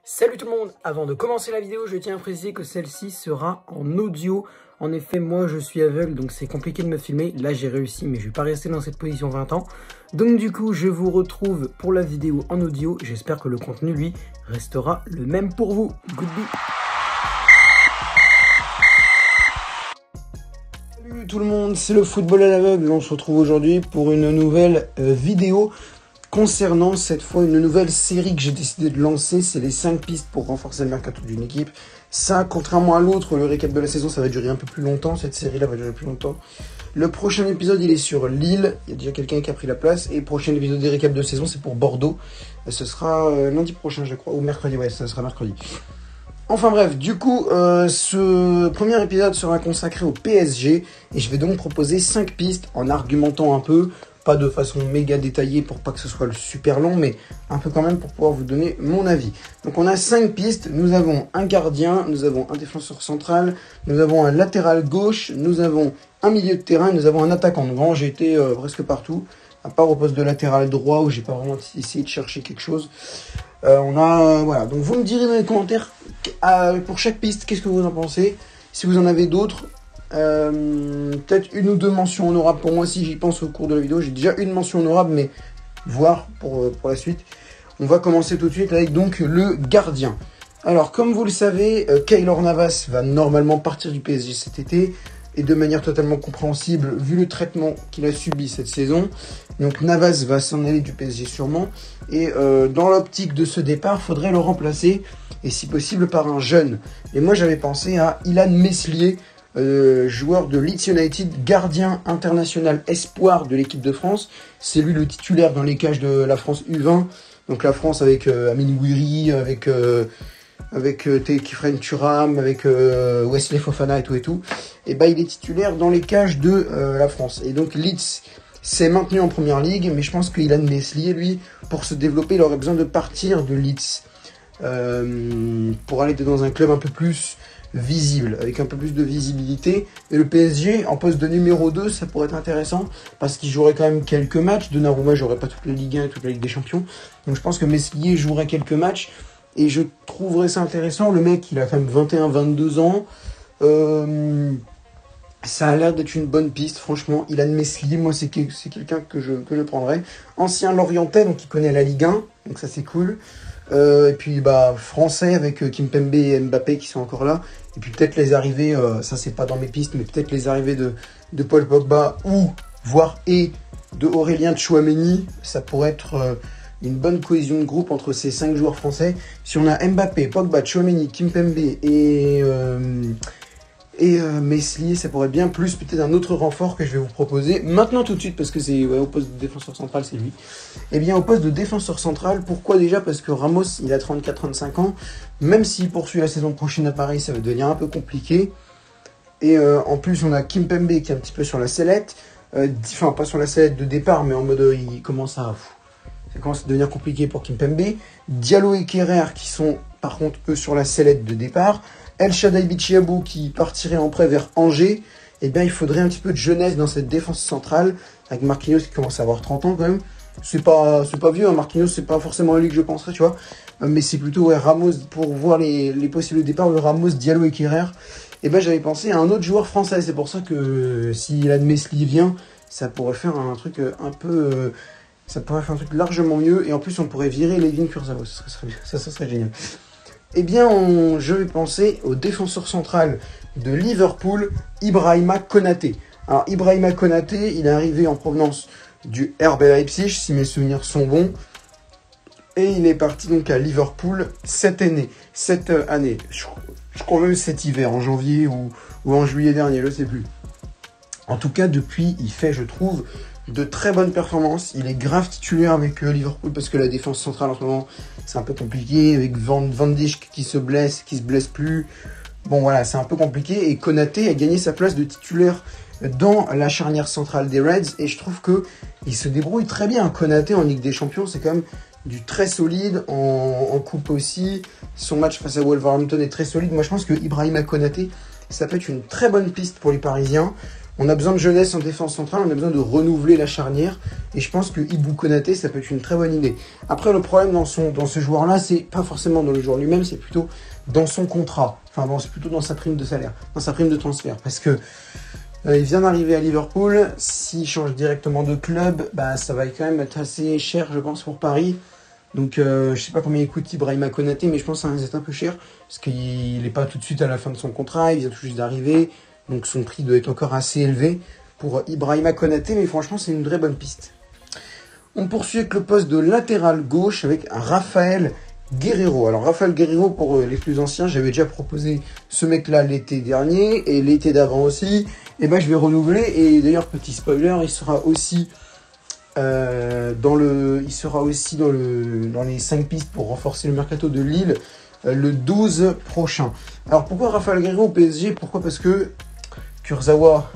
Salut tout le monde, avant de commencer la vidéo, je tiens à préciser que celle-ci sera en audio. En effet, moi je suis aveugle, donc c'est compliqué de me filmer. Là j'ai réussi, mais je vais pas rester dans cette position 20 ans. Donc du coup, je vous retrouve pour la vidéo en audio. J'espère que le contenu, lui, restera le même pour vous. Goodbye. Salut tout le monde, c'est le football à l'aveugle. On se retrouve aujourd'hui pour une nouvelle vidéo concernant cette fois une nouvelle série que j'ai décidé de lancer. C'est les 5 pistes pour renforcer le mercato d'une équipe. Ça, contrairement à l'autre, le récap de la saison, ça va durer un peu plus longtemps. Cette série-là va durer plus longtemps. Le prochain épisode, il est sur Lille. Il y a déjà quelqu'un qui a pris la place. Et le prochain épisode des récaps de saison, c'est pour Bordeaux. Ce sera lundi prochain, je crois. Ou mercredi, ouais, ça sera mercredi. Enfin bref, du coup, ce premier épisode sera consacré au PSG. Et je vais donc proposer 5 pistes en argumentant un peu. Pas de façon méga détaillée pour pas que ce soit super long, mais un peu quand même pour pouvoir vous donner mon avis. Donc on a 5 pistes, nous avons un gardien, nous avons un défenseur central, nous avons un latéral gauche, nous avons un milieu de terrain, nous avons un attaquant. Donc vraiment j'ai été presque partout, à part au poste de latéral droit où j'ai pas vraiment essayé de chercher quelque chose. Voilà, donc vous me direz dans les commentaires pour chaque piste, qu'est-ce que vous en pensez, si vous en avez d'autres. Peut-être une ou deux mentions honorables pour moi si j'y pense au cours de la vidéo. J'ai déjà une mention honorable, mais voir pour la suite. On va commencer tout de suite avec donc le gardien. Alors comme vous le savez, Keylor Navas va normalement partir du PSG cet été, et de manière totalement compréhensible vu le traitement qu'il a subi cette saison. Donc Navas va s'en aller du PSG sûrement, et dans l'optique de ce départ, faudrait le remplacer, et si possible par un jeune. Et moi j'avais pensé à Illan Meslier, joueur de Leeds United, gardien international espoir de l'équipe de France. C'est lui le titulaire dans les cages de la France U20. Donc la France avec Amine Gouiri, avec Kefren Turam, avec Wesley Fofana et tout. Et bah il est titulaire dans les cages de la France. Et donc Leeds s'est maintenu en première ligue, mais je pense que Illan Meslier, lui, pour se développer, il aurait besoin de partir de Leeds pour aller dans un club un peu plus visible, avec un peu plus de visibilité. Et le PSG en poste de numéro 2, ça pourrait être intéressant parce qu'il jouerait quand même quelques matchs. Donnarumma jouerait pas toute la Ligue 1 et toute la Ligue des Champions, donc je pense que Meslier jouerait quelques matchs et je trouverais ça intéressant. Le mec, il a quand même 21-22 ans, ça a l'air d'être une bonne piste, franchement. Illan Meslier, moi c'est quelqu'un que je prendrais. Ancien Lorientais, donc il connaît la Ligue 1, donc ça c'est cool. Et puis français avec Kimpembe et Mbappé qui sont encore là. Et puis peut-être les arrivées, ça c'est pas dans mes pistes, mais peut-être les arrivées de Paul Pogba ou voire de Aurélien Tchouaméni. Ça pourrait être une bonne cohésion de groupe entre ces 5 joueurs français. Si on a Mbappé, Pogba, Tchouaméni, Kimpembe et Meslier, ça pourrait être bien, plus peut-être un autre renfort que je vais vous proposer maintenant tout de suite, parce que c'est au poste de défenseur central, c'est lui. Et bien au poste de défenseur central, pourquoi déjà? Parce que Ramos, il a 34-35 ans, même s'il poursuit la saison prochaine à Paris, ça va devenir un peu compliqué. Et en plus on a Kimpembe qui est un petit peu sur la sellette, enfin pas sur la sellette de départ, mais en mode ça commence à devenir compliqué pour Kimpembe. Diallo et Kerrer qui sont par contre eux sur la sellette de départ. El Shaddai Bichiabou qui partirait en prêt vers Angers. Eh bien, il faudrait un petit peu de jeunesse dans cette défense centrale, avec Marquinhos qui commence à avoir 30 ans quand même. C'est pas vieux, hein, Marquinhos, c'est pas forcément à lui que je penserais, tu vois. Mais c'est plutôt Ramos, pour voir les possibles départs, le Ramos, Diallo et Kerrer. Eh bien, j'avais pensé à un autre joueur français. C'est pour ça que si Illan Meslier vient, ça pourrait faire un truc ça pourrait faire un truc largement mieux. Et en plus, on pourrait virer Layvin Kurzawa. Ça serait génial. Eh bien, je vais penser au défenseur central de Liverpool, Ibrahima Konaté. Alors, Ibrahima Konaté, il est arrivé en provenance du RB Leipzig, si mes souvenirs sont bons. Et il est parti donc à Liverpool cette année. Je crois même cet hiver, en janvier ou en juillet dernier, je ne sais plus. En tout cas, depuis, il fait, je trouve, de très bonnes performances. Il est grave titulaire avec Liverpool parce que la défense centrale en ce moment c'est un peu compliqué, avec Van Dijk qui se blesse plus. Bon voilà, c'est un peu compliqué, et Konaté a gagné sa place de titulaire dans la charnière centrale des Reds, et je trouve que il se débrouille très bien. Konaté en Ligue des Champions, c'est quand même du très solide, en coupe aussi. Son match face à Wolverhampton est très solide. Moi je pense que Ibrahima Konaté, ça peut être une très bonne piste pour les Parisiens. On a besoin de jeunesse en défense centrale, on a besoin de renouveler la charnière. Et je pense que Ibou Konaté, ça peut être une très bonne idée. Après, le problème dans ce joueur-là, c'est pas forcément dans le joueur lui-même, c'est plutôt dans son contrat. Enfin bon, c'est plutôt dans sa prime de salaire, dans sa prime de transfert. Parce que il vient d'arriver à Liverpool. S'il change directement de club, bah, ça va quand même être assez cher, je pense, pour Paris. Donc, je sais pas combien il coûte Ibrahima Konaté, mais je pense que ça va être un peu cher. Parce qu'il n'est pas tout de suite à la fin de son contrat, il vient tout juste d'arriver. Donc son prix doit être encore assez élevé pour Ibrahima Konaté, mais franchement c'est une très bonne piste. On poursuit avec le poste de latéral gauche avec Raphaël Guerreiro. Alors Raphaël Guerreiro, pour les plus anciens, j'avais déjà proposé ce mec-là l'été dernier et l'été d'avant aussi. Et ben je vais renouveler, et d'ailleurs petit spoiler, il sera aussi dans les 5 pistes pour renforcer le mercato de Lille le 12 prochain. Alors pourquoi Raphaël Guerreiro au PSG? Pourquoi? Parce que Kurzawa,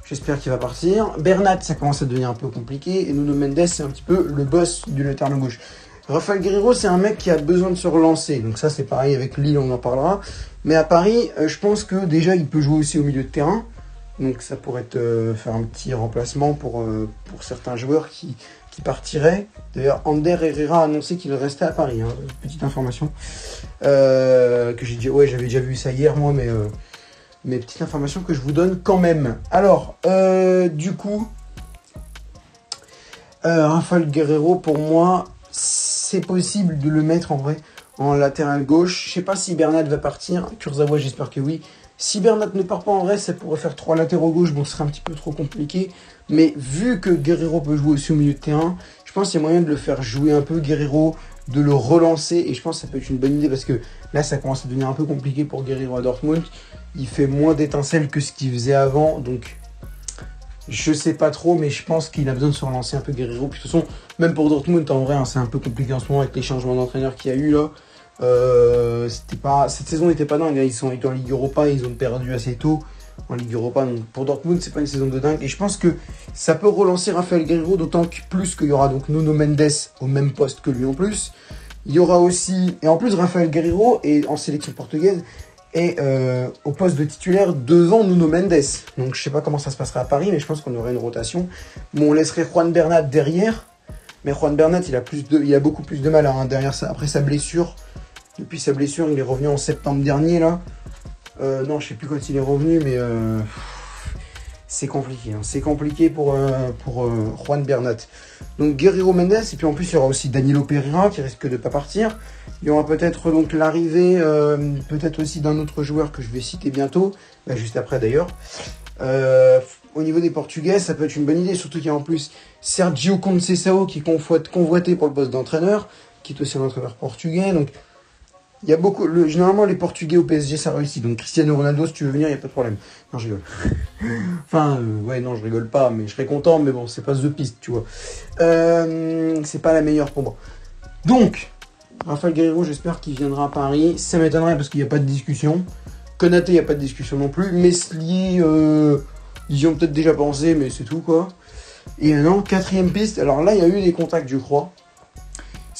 j'espère qu'il va partir. Bernat, ça commence à devenir un peu compliqué. Et Nuno Mendes, c'est un petit peu le boss du latéral gauche. Raphaël Guerreiro, c'est un mec qui a besoin de se relancer. Donc ça, c'est pareil avec Lille, on en parlera. Mais à Paris, je pense que déjà, il peut jouer aussi au milieu de terrain. Donc ça pourrait être faire un petit remplacement pour certains joueurs qui partiraient. D'ailleurs, Ander Herrera a annoncé qu'il restait à Paris. Hein. Petite information. Que j'ai dit, ouais, j'avais déjà vu ça hier, moi, mais petite information que je vous donne quand même. Alors, du coup, Raphaël Guerreiro, pour moi, c'est possible de le mettre en vrai en latéral gauche. Je sais pas si Bernat va partir. Kurzawa, j'espère que oui. Si Bernat ne part pas en vrai, ça pourrait faire 3 latéraux gauche. Bon, ce serait un petit peu trop compliqué. Mais vu que Guerreiro peut jouer aussi au milieu de terrain, je pense qu'il y a moyen de le faire jouer un peu, Guerreiro, de le relancer. Et je pense que ça peut être une bonne idée parce que là, ça commence à devenir un peu compliqué pour Guerreiro à Dortmund. Il fait moins d'étincelles que ce qu'il faisait avant. Donc, je sais pas trop, mais je pense qu'il a besoin de se relancer un peu, Guerreiro. Puis de toute façon, même pour Dortmund, en vrai, hein, c'est un peu compliqué en ce moment avec les changements d'entraîneur qu'il y a eu là. Cette saison n'était pas dingue. Ils sont en Ligue Europa, ils ont perdu assez tôt en Ligue Europa. Donc pour Dortmund, c'est pas une saison de dingue. Et je pense que ça peut relancer Raphaël Guerreiro, d'autant que plus qu'il y aura donc Nuno Mendes au même poste que lui en plus. Il y aura aussi, et en plus Raphaël Guerreiro est en sélection portugaise et au poste de titulaire devant Nuno Mendes. Donc je sais pas comment ça se passera à Paris, mais je pense qu'on aurait une rotation. Bon, on laisserait Juan Bernat derrière, mais Juan Bernat il a beaucoup plus de mal hein, derrière ça après sa blessure. Depuis sa blessure, il est revenu en septembre dernier là. Non, je sais plus quand il est revenu, mais c'est compliqué. Hein. C'est compliqué pour Juan Bernat. Donc Guerreiro Mendes, et puis en plus il y aura aussi Danilo Pereira qui risque de pas partir. Il y aura peut-être donc l'arrivée, peut-être aussi d'un autre joueur que je vais citer bientôt, juste après d'ailleurs. Au niveau des Portugais, ça peut être une bonne idée, surtout qu'il y a en plus Sergio Conceição qui est convoité pour le poste d'entraîneur, qui est aussi un entraîneur portugais. Donc il y a beaucoup. Généralement, les Portugais au PSG, ça réussit. Donc, Cristiano Ronaldo, si tu veux venir, il n'y a pas de problème. Non, je rigole. Enfin, ouais, non, je rigole pas, mais je serais content, mais bon, c'est pas The Piste, tu vois. C'est pas la meilleure pour moi. Donc, Raphaël Guerreiro, j'espère qu'il viendra à Paris. Ça m'étonnerait parce qu'il n'y a pas de discussion. Konaté, il n'y a pas de discussion non plus. Meslier, ils y ont peut-être déjà pensé, mais c'est tout, quoi. Et non, 4ème piste. Alors là, il y a eu des contacts, je crois.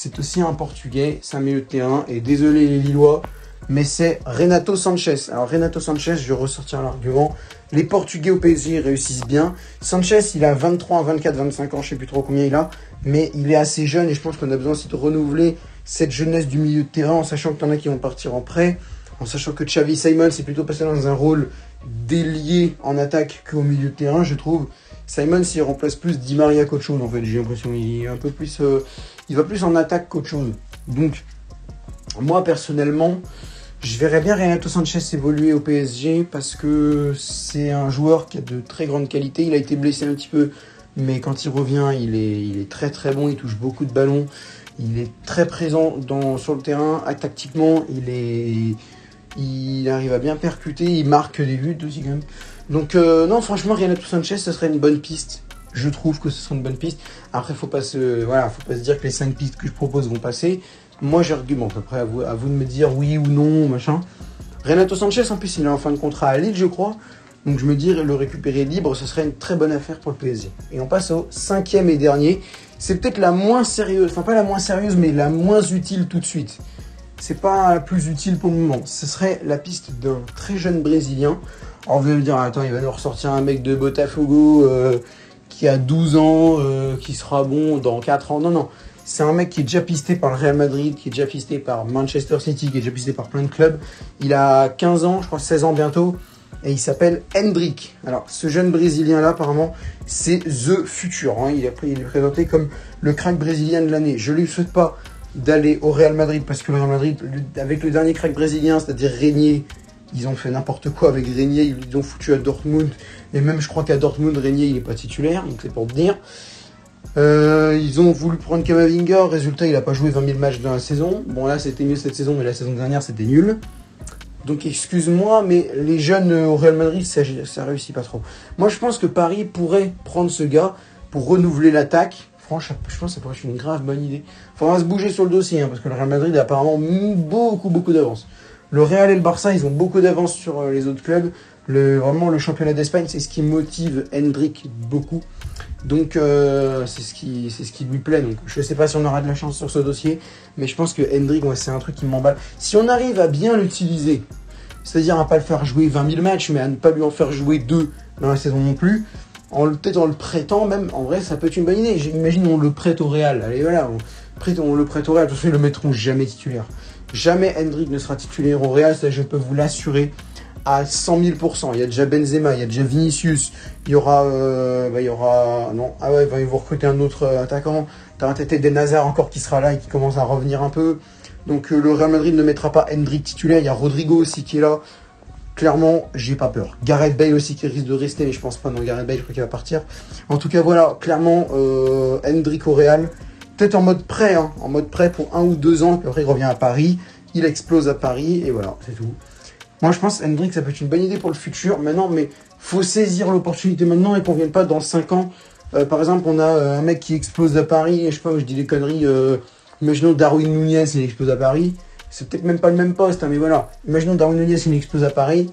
C'est aussi un Portugais, c'est un milieu de terrain. Et désolé les Lillois, mais c'est Renato Sanchez. Alors Renato Sanchez, je vais ressortir l'argument. Les Portugais au PSG réussissent bien. Sanchez, il a 23, 24, 25 ans, je ne sais plus trop combien il a. Mais il est assez jeune et je pense qu'on a besoin aussi de renouveler cette jeunesse du milieu de terrain en sachant que t'en as qui vont partir en prêt. En sachant que Xavi Simons est plutôt passé dans un rôle d'ailier en attaque qu'au milieu de terrain, je trouve. Simons, il remplace plus Di Maria qu'autre chose, en fait. J'ai l'impression qu'il est un peu plus... il va plus en attaque qu'autre chose. Donc, moi, personnellement, je verrais bien Renato Sanchez évoluer au PSG parce que c'est un joueur qui a de très grandes qualités. Il a été blessé un petit peu, mais quand il revient, il est très très bon. Il touche beaucoup de ballons. Il est très présent sur le terrain. Tactiquement, il arrive à bien percuter. Il marque des buts aussi, quand même. Donc, non, franchement, Renato Sanchez, ce serait une bonne piste. Je trouve que ce serait une bonne piste. Après, faut pas se dire que les 5 pistes que je propose vont passer. Moi, j'argumente. Après, à vous de me dire oui ou non, machin. Renato Sanchez, en plus, il est en fin de contrat à Lille, je crois. Donc, je me dis, le récupérer libre, ce serait une très bonne affaire pour le PSG. Et on passe au 5e et dernier. C'est peut-être la moins sérieuse. Enfin, pas la moins sérieuse, mais la moins utile tout de suite. C'est pas la plus utile pour le moment. Ce serait la piste d'un très jeune Brésilien. Alors vous allez me dire, attends, il va nous ressortir un mec de Botafogo qui a 12 ans, qui sera bon dans 4 ans. Non, non. C'est un mec qui est déjà pisté par le Real Madrid, qui est déjà pisté par Manchester City, qui est déjà pisté par plein de clubs. Il a 15 ans, je crois 16 ans bientôt, et il s'appelle Endrick. Alors, ce jeune Brésilien-là, apparemment, c'est The Future. Hein. Il est présenté comme le crack brésilien de l'année. Je ne lui souhaite pas d'aller au Real Madrid, parce que le Real Madrid, avec le dernier crack brésilien, c'est-à-dire Régnier, ils ont fait n'importe quoi avec Régnier, ils l'ont foutu à Dortmund, et même je crois qu'à Dortmund, Régnier, il n'est pas titulaire, donc c'est pour te dire. Ils ont voulu prendre Kamavinga, résultat il a pas joué 20 000 matchs dans la saison. Bon là c'était mieux cette saison, mais la saison dernière c'était nul. Donc excuse-moi, mais les jeunes au Real Madrid ça réussit pas trop. Moi je pense que Paris pourrait prendre ce gars pour renouveler l'attaque. Franchement je pense que ça pourrait être une grave bonne idée. Faudra se bouger sur le dossier, hein, parce que le Real Madrid a apparemment beaucoup d'avance. Le Real et le Barça ils ont beaucoup d'avance sur les autres clubs. Vraiment le championnat d'Espagne c'est ce qui motive Endrick beaucoup. Donc c'est ce qui lui plaît. Donc je sais pas si on aura de la chance sur ce dossier, mais je pense que Endrick, ouais, c'est un truc qui m'emballe. Si on arrive à bien l'utiliser, c'est-à-dire à pas le faire jouer 20 000 matchs, mais à ne pas lui en faire jouer 2 dans la saison non plus, peut-être en le prêtant même, en vrai ça peut être une bonne idée. Imagine on le prête au Real, allez voilà, on le prête au Real, de toute façon ils le mettront jamais titulaire. Jamais Endrick ne sera titulaire au Real, ça je peux vous l'assurer. À 100 000%. Il y a déjà Benzema, il y a déjà Vinicius, il y aura... non, ah ouais, ils vont recruter un autre attaquant. T'as un Tete Eden Hazard encore qui sera là et qui commence à revenir un peu. Donc le Real Madrid ne mettra pas Endrick titulaire. Il y a Rodrigo aussi qui est là. Clairement, j'ai pas peur. Gareth Bale aussi qui risque de rester, mais je pense pas. Non, Gareth Bale, je crois qu'il va partir. En tout cas, voilà, clairement, Endrick au Real. Peut-être en mode prêt, hein, en mode prêt pour 1 ou 2 ans. Puis après, il revient à Paris. Il explose à Paris et voilà, c'est tout. Moi, je pense Endrick, ça peut être une bonne idée pour le futur. Maintenant, mais faut saisir l'opportunité maintenant et qu'on ne vienne pas dans 5 ans. Par exemple, on a un mec qui explose à Paris. Et je sais pas, je dis des conneries. Imaginons Darwin Núñez, il explose à Paris. C'est peut-être même pas le même poste, hein, mais voilà. Imaginons Darwin Núñez, il explose à Paris.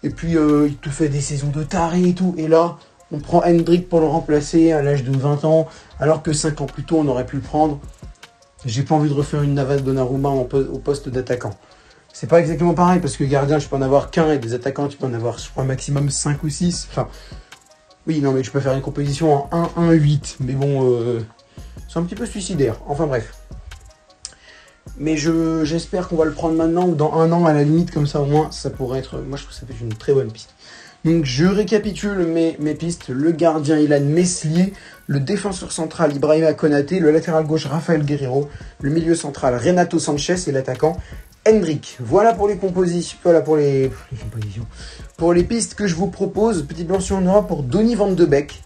Et puis, il te fait des saisons de taré et tout. Et là, on prend Endrick pour le remplacer à l'âge de 20 ans. Alors que 5 ans plus tôt, on aurait pu le prendre. J'ai pas envie de refaire une Navas Donnarumma au poste d'attaquant. C'est pas exactement pareil, parce que gardien, je peux en avoir qu'un, et des attaquants, tu peux en avoir, je crois, maximum 5 ou 6. Enfin, oui, non, mais je peux faire une composition en 1-1-8. Mais bon, c'est un petit peu suicidaire. Enfin, bref. Mais j'espère qu'on va le prendre maintenant, ou dans 1 an, à la limite, comme ça, au moins, ça pourrait être... Moi, je trouve que ça peut être une très bonne piste. Donc, je récapitule mes pistes. Le gardien, Ilan Meslier. Le défenseur central, Ibrahima Konaté. Le latéral gauche, Rafael Guerreiro. Le milieu central, Renato Sanchez. Et l'attaquant, Endrick. Voilà pour les compositions, voilà pour les compositions. Pour les pistes que je vous propose, petite mention en aura pour Donny van de Beek.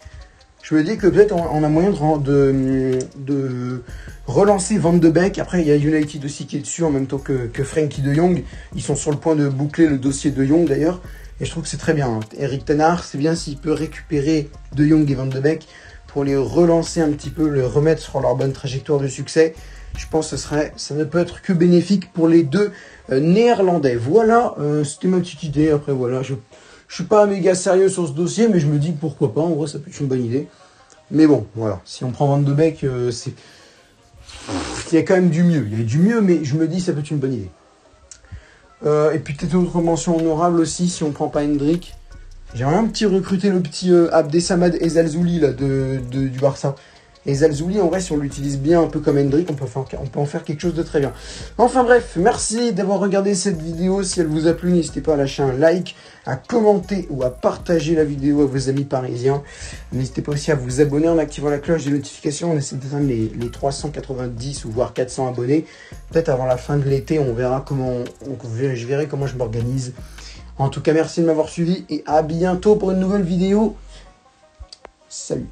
Je me dis que peut-être on a moyen de relancer Van de Beek. Après, il y a United aussi qui est dessus en même temps que Frenkie de Jong. Ils sont sur le point de boucler le dossier de Jong d'ailleurs. Et je trouve que c'est très bien. Eric Ten Hag, c'est bien s'il peut récupérer de Jong et Van de Beek pour les relancer un petit peu, les remettre sur leur bonne trajectoire de succès. Je pense que ça ne peut être que bénéfique pour les deux néerlandais. Voilà, c'était ma petite idée. Après, voilà, je suis pas méga sérieux sur ce dossier, mais je me dis pourquoi pas. En vrai, ça peut être une bonne idée. Mais bon, voilà, si on prend Van de Beek, il y a quand même du mieux. Il y a du mieux, mais je me dis ça peut être une bonne idée. Et puis peut-être une autre mention honorable aussi, si on prend pas Endrick. J'aimerais un petit recruter le petit Abdesamad Ezalzouli là, du Barça. Et Zalzouli, en vrai, si on l'utilise bien, un peu comme Endrick, on peut en faire quelque chose de très bien. Enfin bref, merci d'avoir regardé cette vidéo. Si elle vous a plu, n'hésitez pas à lâcher un like, à commenter ou à partager la vidéo à vos amis parisiens. N'hésitez pas aussi à vous abonner en activant la cloche des notifications. On essaie d'atteindre les 390 ou voire 400 abonnés. Peut-être avant la fin de l'été, on verra je verrai comment je m'organise. En tout cas, merci de m'avoir suivi et à bientôt pour une nouvelle vidéo. Salut!